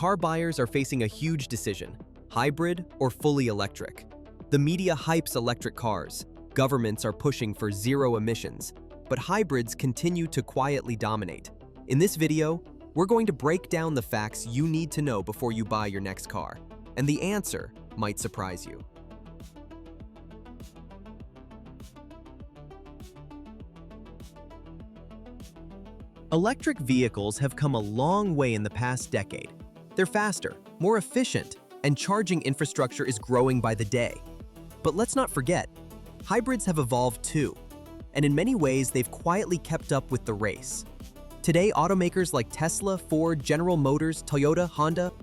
car buyers are facing a huge decision: hybrid or fully electric. The media hypes electric cars, governments are pushing for zero emissions, but hybrids continue to quietly dominate. In this video, we're going to break down the facts you need to know before you buy your next car, and the answer might surprise you. Electric vehicles have come a long way in the past decade. They're faster, more efficient, and charging infrastructure is growing by the day. But let's not forget, hybrids have evolved too, and in many ways they've quietly kept up with the race. Today, automakers like Tesla, Ford, General Motors, Toyota, Honda,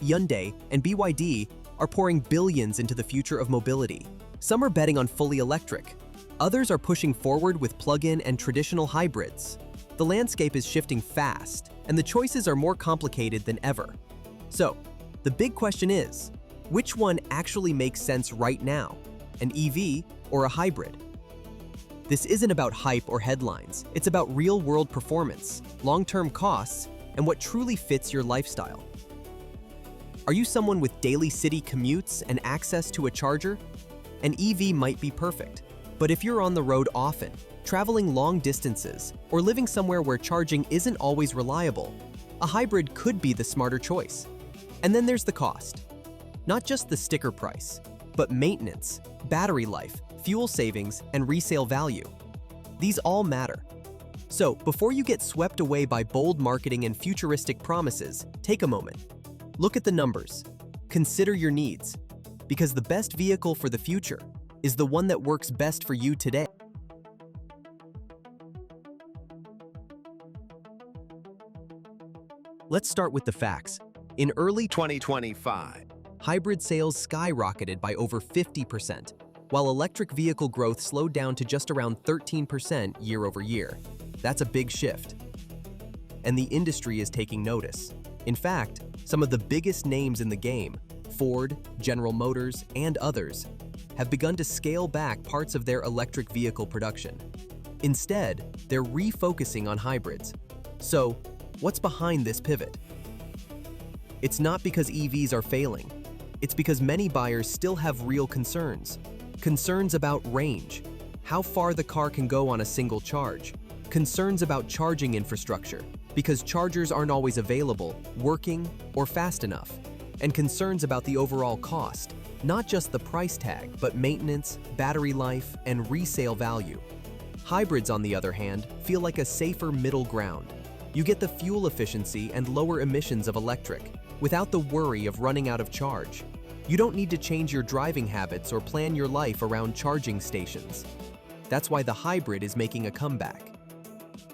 Hyundai, and BYD are pouring billions into the future of mobility. Some are betting on fully electric. Others are pushing forward with plug-in and traditional hybrids. The landscape is shifting fast, and the choices are more complicated than ever. So, the big question is, which one actually makes sense right now? An EV or a hybrid? This isn't about hype or headlines. It's about real-world performance, long-term costs, and what truly fits your lifestyle. Are you someone with daily city commutes and access to a charger? An EV might be perfect. But if you're on the road often, traveling long distances, or living somewhere where charging isn't always reliable, a hybrid could be the smarter choice. And then there's the cost. Not just the sticker price, but maintenance, battery life, fuel savings, and resale value. These all matter. So, before you get swept away by bold marketing and futuristic promises, take a moment. Look at the numbers. Consider your needs, because the best vehicle for the future is the one that works best for you today. Let's start with the facts. In early 2025, hybrid sales skyrocketed by over 50%, while electric vehicle growth slowed down to just around 13% year over year. That's a big shift. And the industry is taking notice. In fact, some of the biggest names in the game, Ford, General Motors, and others, have begun to scale back parts of their electric vehicle production. Instead, they're refocusing on hybrids. So, what's behind this pivot? It's not because EVs are failing. It's because many buyers still have real concerns. Concerns about range, how far the car can go on a single charge. Concerns about charging infrastructure, because chargers aren't always available, working, or fast enough. And concerns about the overall cost, not just the price tag, but maintenance, battery life, and resale value. Hybrids, on the other hand, feel like a safer middle ground. You get the fuel efficiency and lower emissions of electric, without the worry of running out of charge. You don't need to change your driving habits or plan your life around charging stations. That's why the hybrid is making a comeback.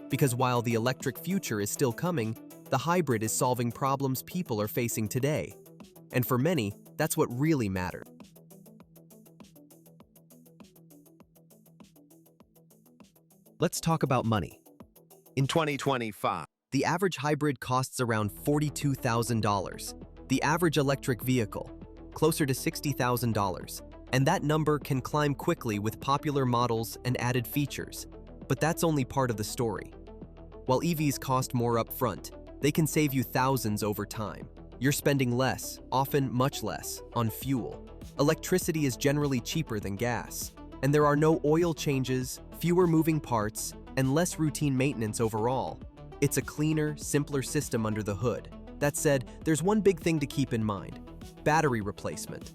Because while the electric future is still coming, the hybrid is solving problems people are facing today. And for many, that's what really matters. Let's talk about money. In 2025, the average hybrid costs around $42,000. The average electric vehicle, closer to $60,000. And that number can climb quickly with popular models and added features. But that's only part of the story. While EVs cost more upfront, they can save you thousands over time. You're spending less, often much less, on fuel. Electricity is generally cheaper than gas, and there are no oil changes, fewer moving parts, and less routine maintenance overall. It's a cleaner, simpler system under the hood. That said, there's one big thing to keep in mind: battery replacement.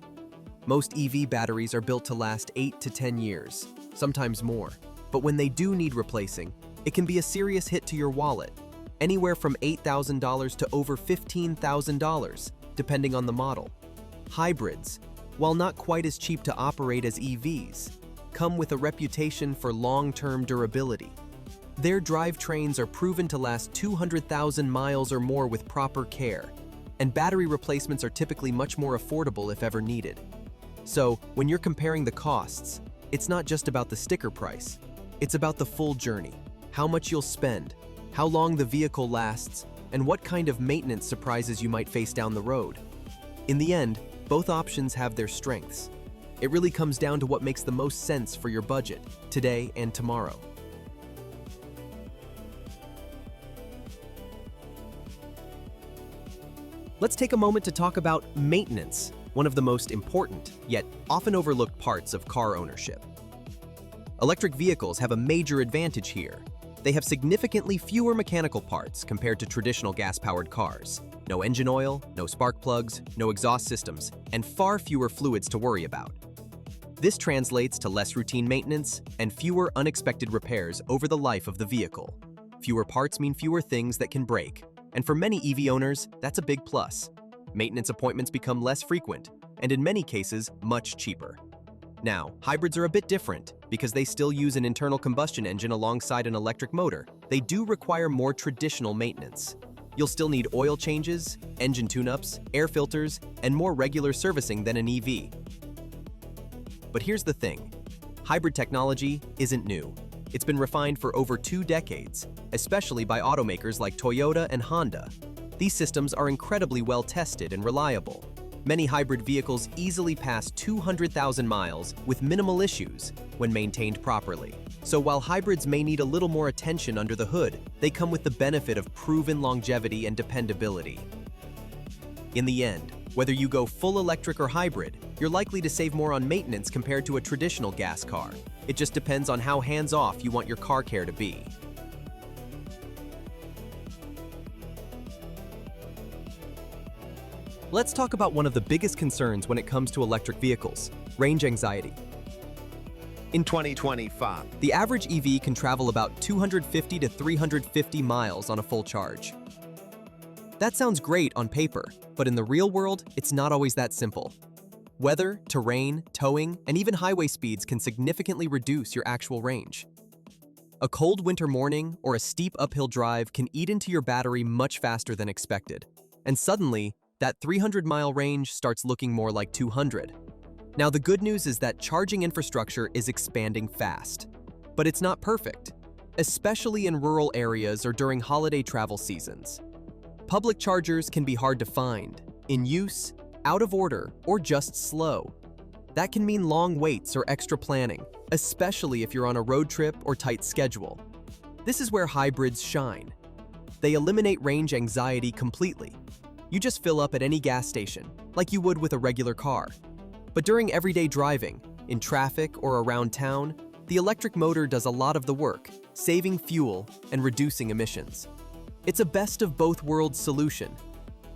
Most EV batteries are built to last 8 to 10 years, sometimes more. But when they do need replacing, it can be a serious hit to your wallet. Anywhere from $8,000 to over $15,000, depending on the model. Hybrids, while not quite as cheap to operate as EVs, come with a reputation for long-term durability. Their drivetrains are proven to last 200,000 miles or more with proper care, and battery replacements are typically much more affordable if ever needed. So, when you're comparing the costs, it's not just about the sticker price. It's about the full journey, how much you'll spend, how long the vehicle lasts, and what kind of maintenance surprises you might face down the road. In the end, both options have their strengths. It really comes down to what makes the most sense for your budget, today and tomorrow. Let's take a moment to talk about maintenance, one of the most important, yet often overlooked parts of car ownership. Electric vehicles have a major advantage here. They have significantly fewer mechanical parts compared to traditional gas-powered cars. No engine oil, no spark plugs, no exhaust systems, and far fewer fluids to worry about. This translates to less routine maintenance and fewer unexpected repairs over the life of the vehicle. Fewer parts mean fewer things that can break, and for many EV owners, that's a big plus. Maintenance appointments become less frequent, and in many cases, much cheaper. Now, hybrids are a bit different because they still use an internal combustion engine alongside an electric motor. They do require more traditional maintenance. You'll still need oil changes, engine tune-ups, air filters, and more regular servicing than an EV. But here's the thing. Hybrid technology isn't new. It's been refined for over 2 decades, especially by automakers like Toyota and Honda. These systems are incredibly well tested and reliable. Many hybrid vehicles easily pass 200,000 miles with minimal issues when maintained properly. So while hybrids may need a little more attention under the hood, they come with the benefit of proven longevity and dependability. In the end, whether you go full electric or hybrid, you're likely to save more on maintenance compared to a traditional gas car. It just depends on how hands-off you want your car care to be. Let's talk about one of the biggest concerns when it comes to electric vehicles: range anxiety. In 2025, the average EV can travel about 250 to 350 miles on a full charge. That sounds great on paper, but in the real world, it's not always that simple. Weather, terrain, towing, and even highway speeds can significantly reduce your actual range. A cold winter morning or a steep uphill drive can eat into your battery much faster than expected, and suddenly, that 300-mile range starts looking more like 200. Now, the good news is that charging infrastructure is expanding fast, but it's not perfect, especially in rural areas or during holiday travel seasons. Public chargers can be hard to find, in use, out of order, or just slow. That can mean long waits or extra planning, especially if you're on a road trip or tight schedule. This is where hybrids shine. They eliminate range anxiety completely. You just fill up at any gas station, like you would with a regular car. But during everyday driving, in traffic or around town, the electric motor does a lot of the work, saving fuel and reducing emissions. It's a best of both worlds solution.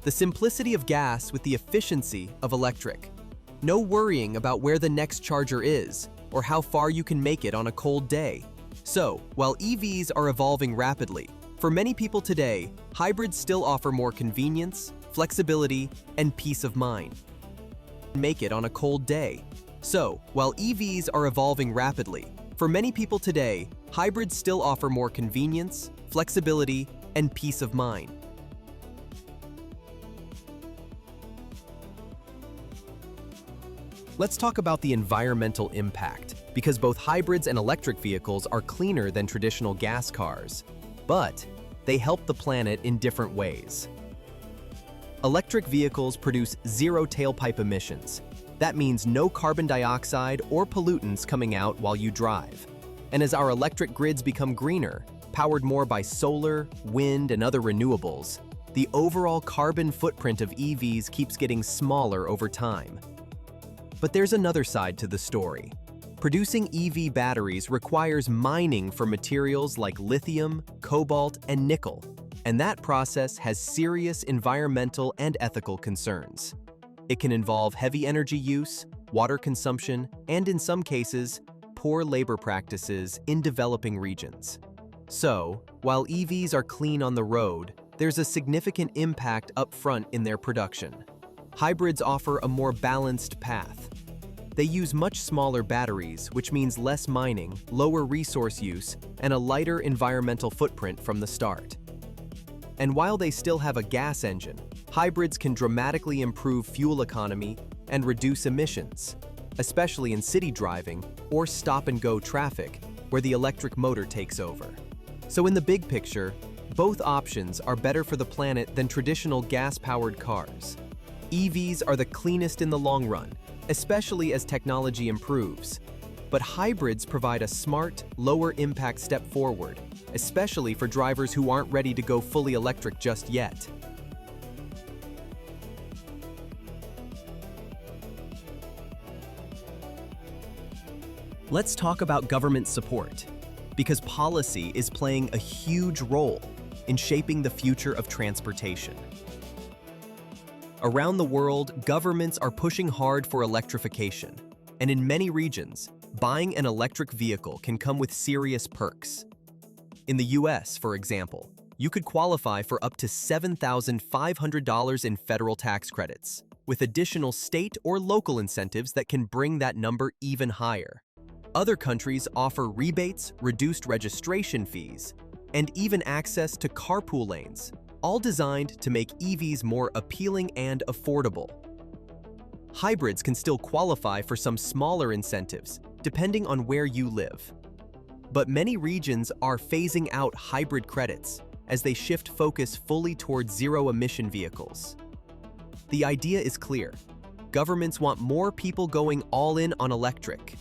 The simplicity of gas with the efficiency of electric. No worrying about where the next charger is or how far you can make it on a cold day. So, while EVs are evolving rapidly, for many people today, hybrids still offer more convenience, flexibility, and peace of mind. Make it on a cold day. So, while EVs are evolving rapidly, for many people today, hybrids still offer more convenience, flexibility, and peace of mind. Let's talk about the environmental impact, because both hybrids and electric vehicles are cleaner than traditional gas cars, but they help the planet in different ways. Electric vehicles produce zero tailpipe emissions. That means no carbon dioxide or pollutants coming out while you drive. And as our electric grids become greener, powered more by solar, wind, and other renewables, the overall carbon footprint of EVs keeps getting smaller over time. But there's another side to the story. Producing EV batteries requires mining for materials like lithium, cobalt, and nickel, and that process has serious environmental and ethical concerns. It can involve heavy energy use, water consumption, and in some cases, poor labor practices in developing regions. So, while EVs are clean on the road, there's a significant impact up front in their production. Hybrids offer a more balanced path. They use much smaller batteries, which means less mining, lower resource use, and a lighter environmental footprint from the start. And while they still have a gas engine, hybrids can dramatically improve fuel economy and reduce emissions, especially in city driving or stop-and-go traffic, where the electric motor takes over. So in the big picture, both options are better for the planet than traditional gas-powered cars. EVs are the cleanest in the long run, especially as technology improves. But hybrids provide a smart, lower-impact step forward, especially for drivers who aren't ready to go fully electric just yet. Let's talk about government support, because policy is playing a huge role in shaping the future of transportation. Around the world, governments are pushing hard for electrification, and in many regions, buying an electric vehicle can come with serious perks. In the US, for example, you could qualify for up to $7,500 in federal tax credits, with additional state or local incentives that can bring that number even higher. Other countries offer rebates, reduced registration fees, and even access to carpool lanes, all designed to make EVs more appealing and affordable. Hybrids can still qualify for some smaller incentives, depending on where you live. But many regions are phasing out hybrid credits as they shift focus fully towards zero-emission vehicles. The idea is clear. Governments want more people going all in on electric.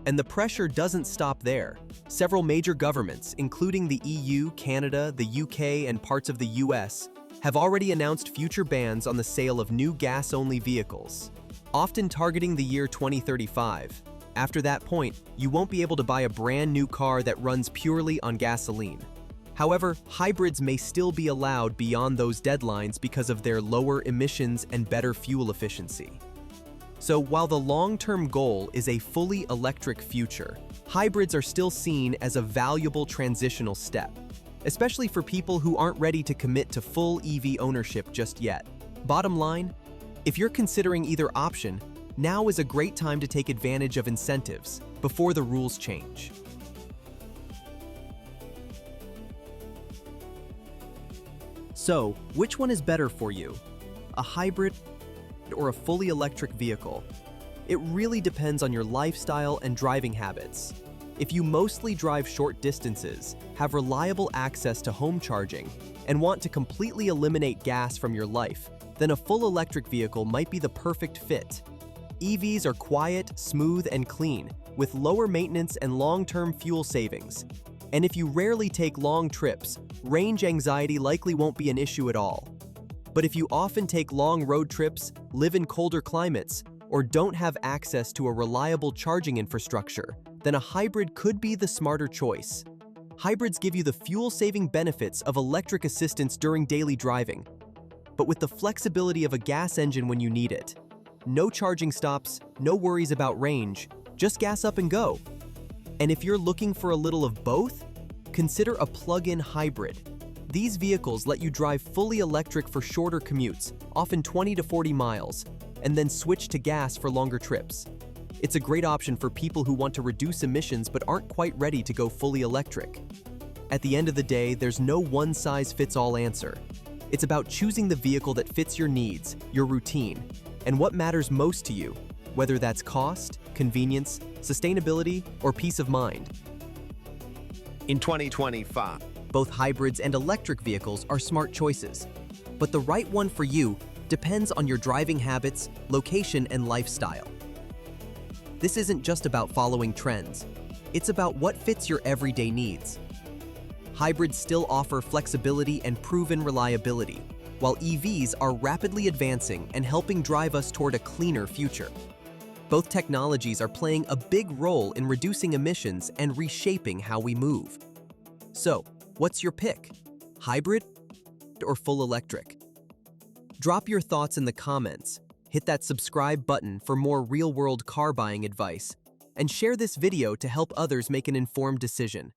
And the pressure doesn't stop there. Several major governments, including the EU, Canada, the UK, and parts of the US, have already announced future bans on the sale of new gas-only vehicles, often targeting the year 2035. After that point, you won't be able to buy a brand new car that runs purely on gasoline. However, hybrids may still be allowed beyond those deadlines because of their lower emissions and better fuel efficiency. So while the long-term goal is a fully electric future, hybrids are still seen as a valuable transitional step, especially for people who aren't ready to commit to full EV ownership just yet. Bottom line, if you're considering either option, now is a great time to take advantage of incentives before the rules change. So, which one is better for you? A hybrid or a fully electric vehicle? It really depends on your lifestyle and driving habits. If you mostly drive short distances, have reliable access to home charging, and want to completely eliminate gas from your life, then a full electric vehicle might be the perfect fit. EVs are quiet, smooth, and clean, with lower maintenance and long-term fuel savings. And if you rarely take long trips, range anxiety likely won't be an issue at all. But if you often take long road trips, live in colder climates, or don't have access to a reliable charging infrastructure, then a hybrid could be the smarter choice. Hybrids give you the fuel-saving benefits of electric assistance during daily driving, but with the flexibility of a gas engine when you need it. No charging stops, no worries about range, just gas up and go. And if you're looking for a little of both, consider a plug-in hybrid. These vehicles let you drive fully electric for shorter commutes, often 20 to 40 miles, and then switch to gas for longer trips. It's a great option for people who want to reduce emissions but aren't quite ready to go fully electric. At the end of the day, there's no one-size-fits-all answer. It's about choosing the vehicle that fits your needs, your routine, and what matters most to you, whether that's cost, convenience, sustainability, or peace of mind. In 2025, both hybrids and electric vehicles are smart choices, but the right one for you depends on your driving habits, location, and lifestyle. This isn't just about following trends. It's about what fits your everyday needs. Hybrids still offer flexibility and proven reliability, while EVs are rapidly advancing and helping drive us toward a cleaner future. Both technologies are playing a big role in reducing emissions and reshaping how we move. So, what's your pick? Hybrid or full electric? Drop your thoughts in the comments, hit that subscribe button for more real-world car buying advice, and share this video to help others make an informed decision.